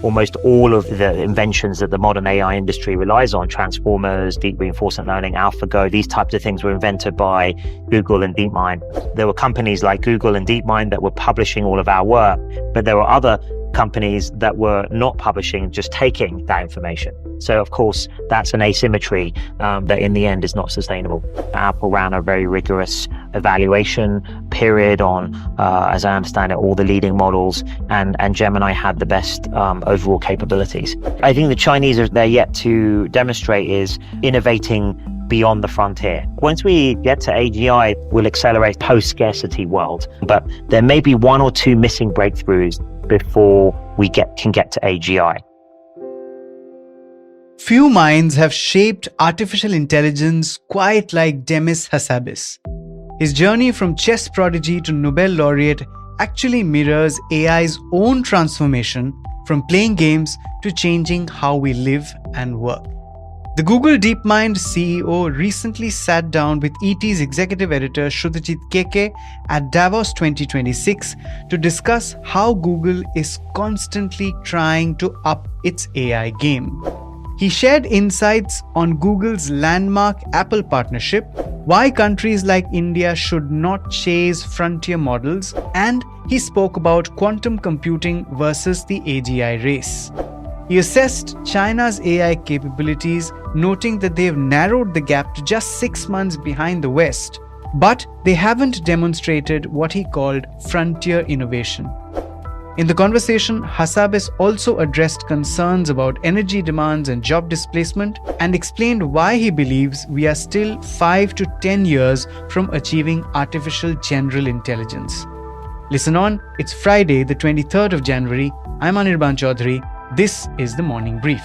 almost all of the inventions that the modern AI industry relies on, transformers, deep reinforcement learning, AlphaGo, these types of things were invented by Google and DeepMind. There were companies like Google and DeepMind that were publishing all of our work, but there were other companies that were not publishing, just taking that information. So of course, that's an asymmetry that in the end is not sustainable. Apple ran a very rigorous evaluation period on, as I understand it, all the leading models, and Gemini had the best overall capabilities. I think the Chinese are there yet to demonstrate is innovating beyond the frontier. Once we get to AGI, we'll accelerate post-scarcity world, but there may be one or two missing breakthroughs before we can get to AGI. Few minds have shaped artificial intelligence quite like Demis Hassabis. His journey from chess prodigy to Nobel laureate actually mirrors AI's own transformation from playing games to changing how we live and work. The Google DeepMind CEO recently sat down with ET's executive editor Sruthijith KK at Davos 2026 to discuss how Google is constantly trying to up its AI game. He shared insights on Google's landmark Apple partnership, why countries like India should not chase frontier models, and he spoke about quantum computing versus the AGI race. He assessed China's AI capabilities, noting that they have narrowed the gap to just 6 months behind the West, but they haven't demonstrated what he called frontier innovation. In the conversation, Hassabis also addressed concerns about energy demands and job displacement and explained why he believes we are still 5 to 10 years from achieving artificial general intelligence. Listen on, it's Friday, the 23rd of January. I'm Anirban Chaudhary. This is the Morning Brief.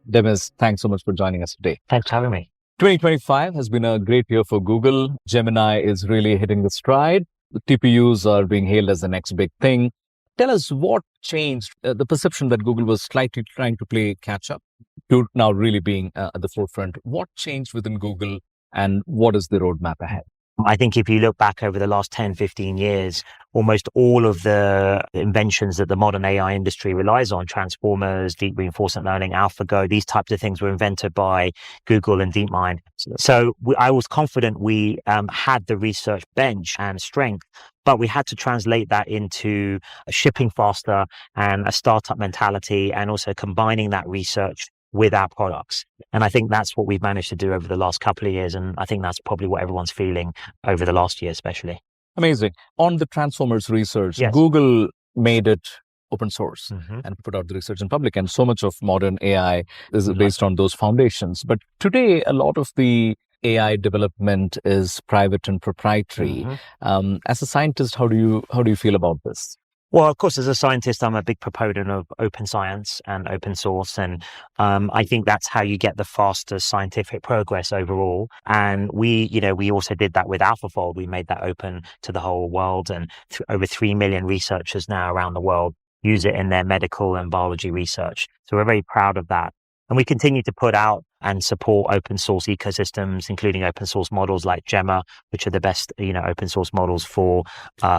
Demis, thanks so much for joining us today. Thanks for having me. 2025 has been a great year for Google. Gemini is really hitting the stride. The TPUs are being hailed as the next big thing. Tell us what changed the perception that Google was slightly trying to play catch up to now really being at the forefront. What changed within Google and what is the roadmap ahead? I think if you look back over the last 10, 15 years, almost all of the inventions that the modern AI industry relies on, transformers, deep reinforcement learning, AlphaGo, these types of things were invented by Google and DeepMind. So I was confident we had the research bench and strength, but we had to translate that into shipping faster and a startup mentality, and also combining that research with our products. And I think that's what we've managed to do over the last couple of years. And I think that's probably what everyone's feeling over the last year, especially. Amazing. On the Transformers research, yes. Google made it open source Mm-hmm. and put out the research in public. And so much of modern AI is based on those foundations. But today, a lot of the AI development is private and proprietary. Mm-hmm. As a scientist, how do you feel about this? Well, of course, as a scientist, I'm a big proponent of open science and open source. And I think that's how you get the fastest scientific progress overall. And we also did that with AlphaFold. We made that open to the whole world. And over 3 million researchers now around the world use it in their medical and biology research. So we're very proud of that. And we continue to put out and support open source ecosystems, including open source models like Gemma, which are the best, open source models for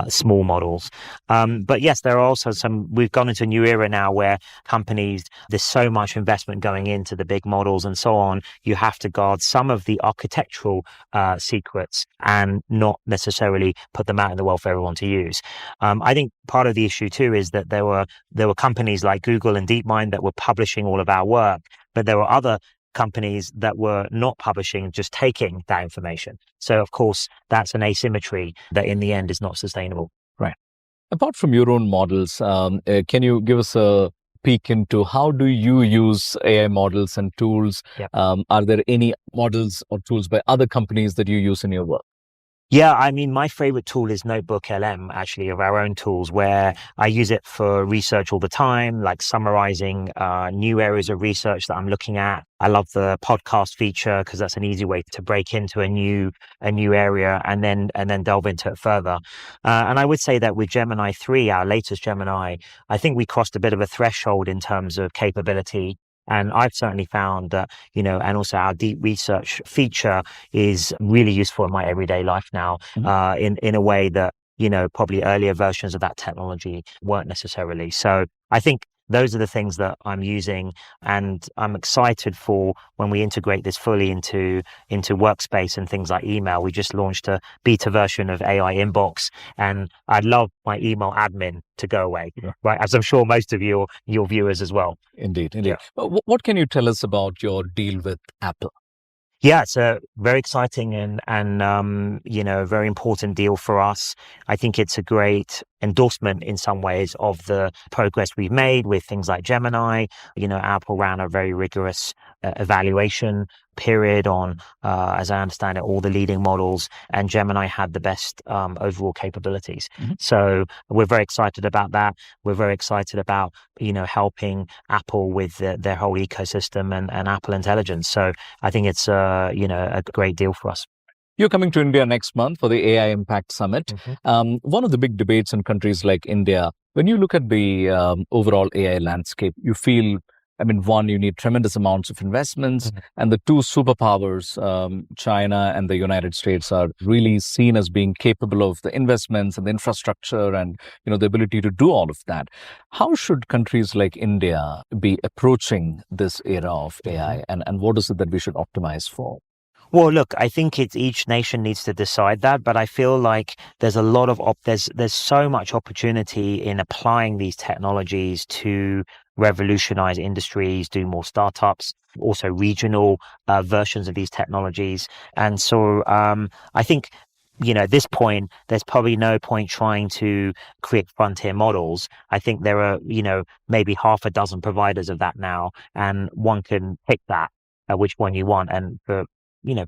small models. But yes, there are also we've gone into a new era now where companies, there's so much investment going into the big models and so on. You have to guard some of the architectural secrets and not necessarily put them out in the world for everyone to use. I think part of the issue too is that there were companies like Google and DeepMind that were publishing all of our work, but there were other companies that were not publishing, just taking that information. So of course, that's an asymmetry that in the end is not sustainable. Right. Apart from your own models, can you give us a peek into how do you use AI models and tools? Yep. Are there any models or tools by other companies that you use in your work? Yeah, I mean, my favorite tool is Notebook LM, actually, of our own tools, where I use it for research all the time, like summarizing new areas of research that I'm looking at. I love the podcast feature because that's an easy way to break into a new area and then delve into it further. And I would say that with Gemini 3, our latest Gemini, I think we crossed a bit of a threshold in terms of capability. And I've certainly found that, and also our deep research feature is really useful in my everyday life now, in a way that, probably earlier versions of that technology weren't necessarily. So I think those are the things that I'm using, and I'm excited for when we integrate this fully into workspace and things like email. We just launched a beta version of AI Inbox, and I'd love my email admin to go away, right? As I'm sure most of your viewers as well. Indeed. What can you tell us about your deal with Apple? Yeah, it's a very exciting and a very important deal for us. I think it's a great endorsement in some ways of the progress we've made with things like Gemini. Apple ran a very rigorous evaluation period on, as I understand it, all the leading models, and Gemini had the best overall capabilities. So we're very excited about that. We're very excited about, helping Apple with their whole ecosystem and Apple Intelligence. So I think it's, a great deal for us. You're coming to India next month for the AI Impact Summit. One of the big debates in countries like India, when you look at the overall AI landscape, you feel, one, you need tremendous amounts of investments, and the two superpowers, China and the United States, are really seen as being capable of the investments and the infrastructure and, the ability to do all of that. How should countries like India be approaching this era of AI, and what is it that we should optimize for? Well, look, I think each nation needs to decide that, but I feel like there's a lot of there's so much opportunity in applying these technologies to revolutionize industries, do more startups, also regional versions of these technologies. And so I think, at this point, there's probably no point trying to create frontier models. I think there are, maybe half a dozen providers of that now, and one can pick that, which one you want, and for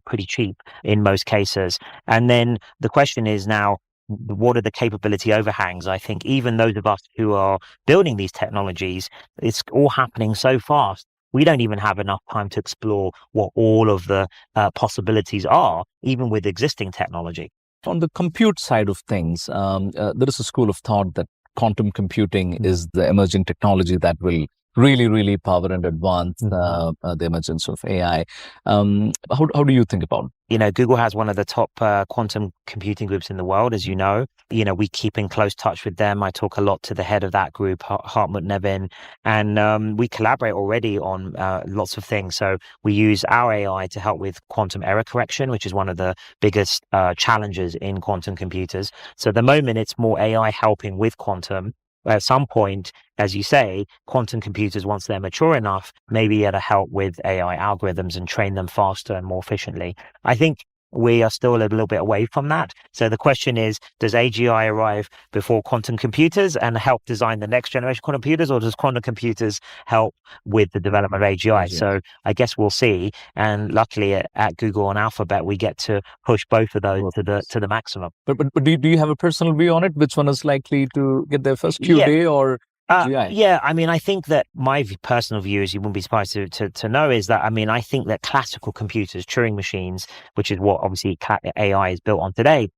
pretty cheap in most cases. And then the question is now, what are the capability overhangs? I think even those of us who are building these technologies, it's all happening so fast. We don't even have enough time to explore what all of the possibilities are, even with existing technology. On the compute side of things, there is a school of thought that quantum computing is the emerging technology that will really, really power and advance the emergence of AI. How do you think about it? Google has one of the top quantum computing groups in the world, as you know. We keep in close touch with them. I talk a lot to the head of that group, Hartmut Nevin, and we collaborate already on lots of things. So we use our AI to help with quantum error correction, which is one of the biggest challenges in quantum computers. So at the moment, it's more AI helping with quantum. At some point, as you say, quantum computers, once they're mature enough, may be able to help with AI algorithms and train them faster and more efficiently. I think we are still a little bit away from that. So the question is, does AGI arrive before quantum computers and help design the next generation quantum computers, or does quantum computers help with the development of AGI? So I guess we'll see. And luckily at Google and Alphabet, we get to push both of those to the maximum. But do you have a personal view on it? Which one is likely to get their first Q-Day or AGI? Yeah, I think that my personal view, as you wouldn't be surprised to know, is that, I think that classical computers, Turing machines, which is what obviously AI is built on today,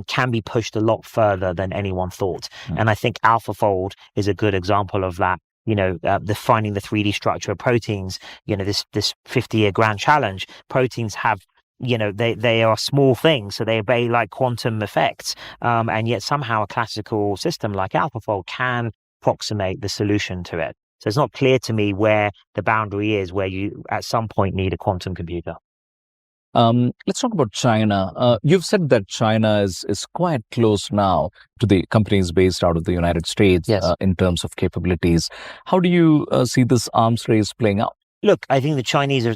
can be pushed a lot further than anyone thought. And I think AlphaFold is a good example of that. Finding the 3D structure of proteins, this 50-year grand challenge. Proteins have they are small things, so they obey like quantum effects. And yet somehow a classical system like AlphaFold can approximate the solution to it. So it's not clear to me where the boundary is, where you at some point need a quantum computer. Let's talk about China. You've said that China is quite close now to the companies based out of the United States in terms of capabilities. How do you see this arms race playing out? Look, I think the Chinese have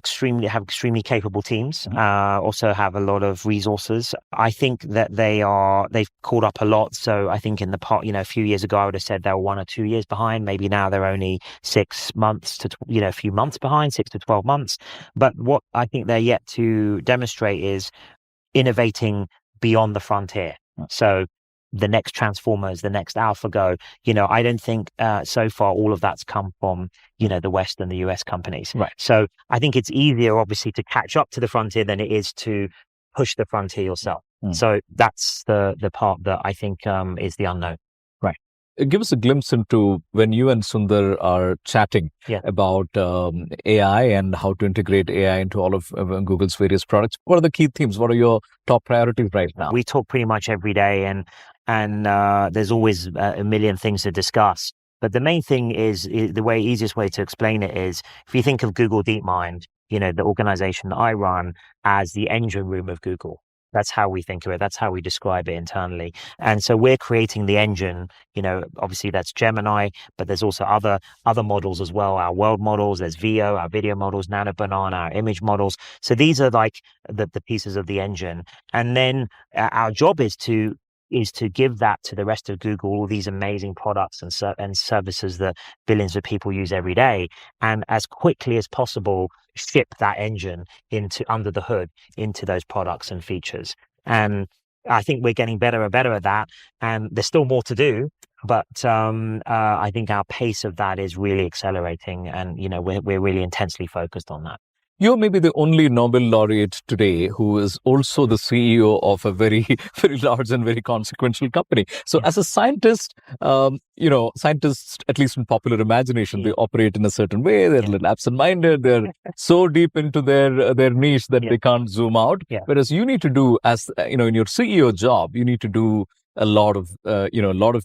extremely capable teams, also have a lot of resources. I think that they've caught up a lot. So I think in the part, a few years ago, I would have said they were 1 or 2 years behind. Maybe now they're only 6 months to, a few months behind, 6 to 12 months. But what I think they're yet to demonstrate is innovating beyond the frontier. So the next Transformers, the next AlphaGo, I don't think so far all of that's come from, the West and the US companies. Right. So I think it's easier, obviously, to catch up to the frontier than it is to push the frontier yourself. So that's the part that I think is the unknown. Right. Give us a glimpse into when you and Sundar are chatting about AI and how to integrate AI into all of Google's various products. What are the key themes? What are your top priorities right now? We talk pretty much every day, and there's always a million things to discuss. But the main thing is the easiest way to explain it is if you think of Google DeepMind, the organization that I run, as the engine room of Google. That's how we think of it. That's how we describe it internally. And so we're creating the engine, obviously that's Gemini, but there's also other models as well. Our world models, there's VO, our video models, Nano Banana, our image models. So these are like the pieces of the engine. And then our job is to give that to the rest of Google, all these amazing products and services that billions of people use every day, and as quickly as possible ship that engine into under the hood into those products and features. And I think we're getting better and better at that, and there's still more to do. But I think our pace of that is really accelerating, and we're really intensely focused on that. You're maybe the only Nobel laureate today who is also the CEO of a very, very large and very consequential company. So as a scientist, scientists, at least in popular imagination, they operate in a certain way. They're a little absent-minded. They're so deep into their niche that they can't zoom out. Whereas you need to do, as in your CEO job, you need to do a lot of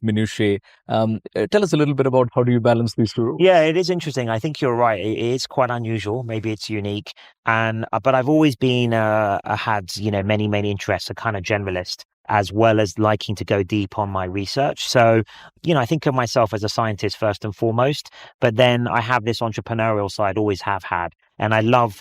minutiae. Tell us a little bit about how do you balance these two roles? Yeah, it is interesting. I think you're right. It is quite unusual. Maybe it's unique. But I've always been had many interests, a kind of generalist, as well as liking to go deep on my research. So, I think of myself as a scientist first and foremost, but then I have this entrepreneurial side, always have had. And I love,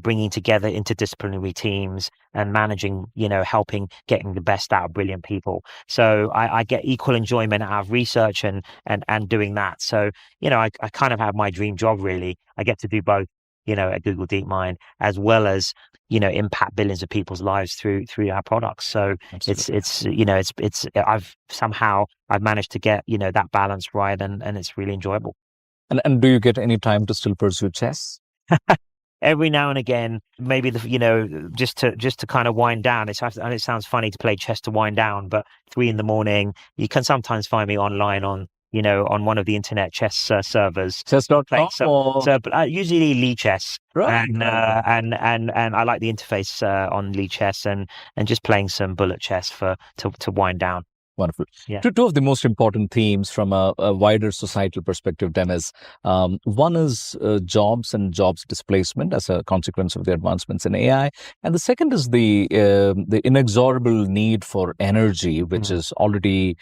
bringing together interdisciplinary teams and managing, helping getting the best out of brilliant people. So I get equal enjoyment out of research and doing that. So, I kind of have my dream job, really. I get to do both, at Google DeepMind, as well as, impact billions of people's lives through our products. So I've managed to get, that balance right, and it's really enjoyable. And do you get any time to still pursue chess? Every now and again, maybe just to kind of wind down. It sounds funny to play chess to wind down, but 3 a.m, you can sometimes find me online on one of the internet chess servers. Chess.com. So usually Lee Chess, right. And I like the interface on Lee Chess and just playing some bullet chess to wind down. Wonderful. Yeah. Two of the most important themes from a wider societal perspective, Demis. One is jobs and jobs displacement as a consequence of the advancements in AI. And the second is the inexorable need for energy, which is already,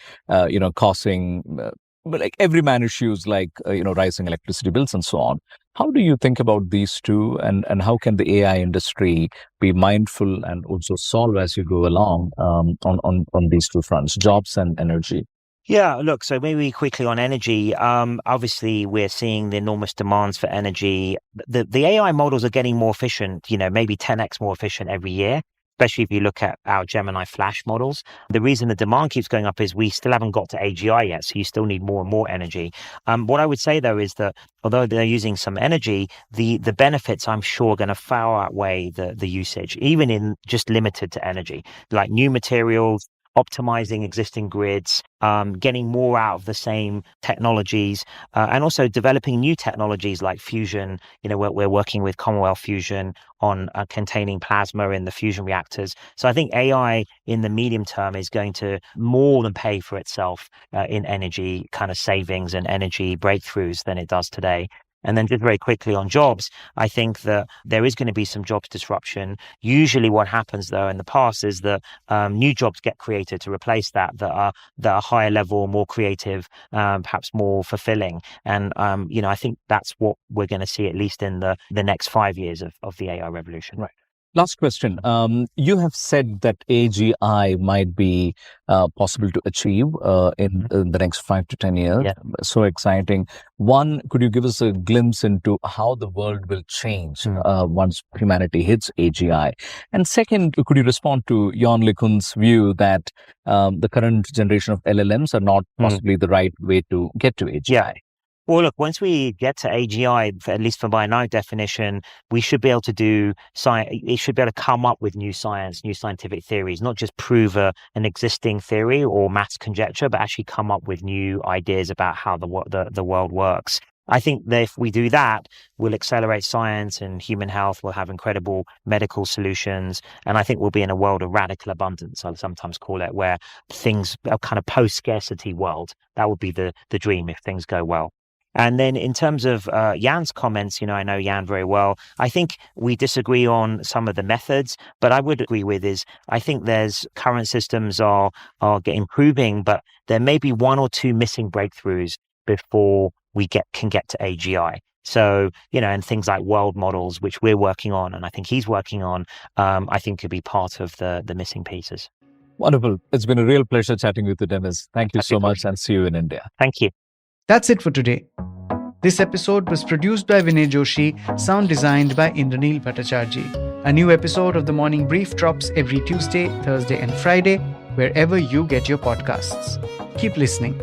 causing like everyman issues like, rising electricity bills and so on. How do you think about these two, and how can the AI industry be mindful and also solve as you go along on these two fronts, jobs and energy? Yeah, look, so maybe quickly on energy, obviously we're seeing the enormous demands for energy. The AI models are getting more efficient, maybe 10x more efficient every year, especially if you look at our Gemini Flash models. The reason the demand keeps going up is we still haven't got to AGI yet, so you still need more and more energy. What I would say, though, is that although they're using some energy, the benefits, I'm sure, are going to far outweigh the usage, even in just limited to energy, like new materials, optimizing existing grids, getting more out of the same technologies, and also developing new technologies like fusion. We're working with Commonwealth Fusion on containing plasma in the fusion reactors. So I think AI in the medium term is going to more than pay for itself in energy kind of savings and energy breakthroughs than it does today. And then just very quickly on jobs, I think that there is going to be some jobs disruption. Usually what happens, though, in the past is that new jobs get created to replace that are higher level, more creative, perhaps more fulfilling. And, I think that's what we're going to see, at least in the next 5 years of the AI revolution. Right. Last question. You have said that AGI might be possible to achieve in the next 5 to 10 years. Yeah. So exciting. One, could you give us a glimpse into how the world will change once humanity hits AGI? And second, could you respond to Jan LeCun's view that the current generation of LLMs are not possibly the right way to get to AGI? Yeah. Well, look, once we get to AGI, at least for by my definition, we should be able to do science. It should be able to come up with new science, new scientific theories, not just prove an existing theory or maths conjecture, but actually come up with new ideas about how the world works. I think that if we do that, we'll accelerate science and human health. We'll have incredible medical solutions. And I think we'll be in a world of radical abundance, I'll sometimes call it, where things are kind of post-scarcity world. That would be the dream if things go well. And then in terms of Jan's comments, I know Jan very well. I think we disagree on some of the methods, but I would agree with is I think there's current systems are improving, but there may be one or two missing breakthroughs before we can get to AGI. So, and things like world models, which we're working on, and I think he's working on, I think could be part of the missing pieces. Wonderful. It's been a real pleasure chatting with you, Demis. Thank you so much, and see you in India. Thank you. That's it for today. This episode was produced by Vinay Joshi, sound designed by Indranil Bhattacharjee. A new episode of The Morning Brief drops every Tuesday, Thursday, and Friday, wherever you get your podcasts. Keep listening.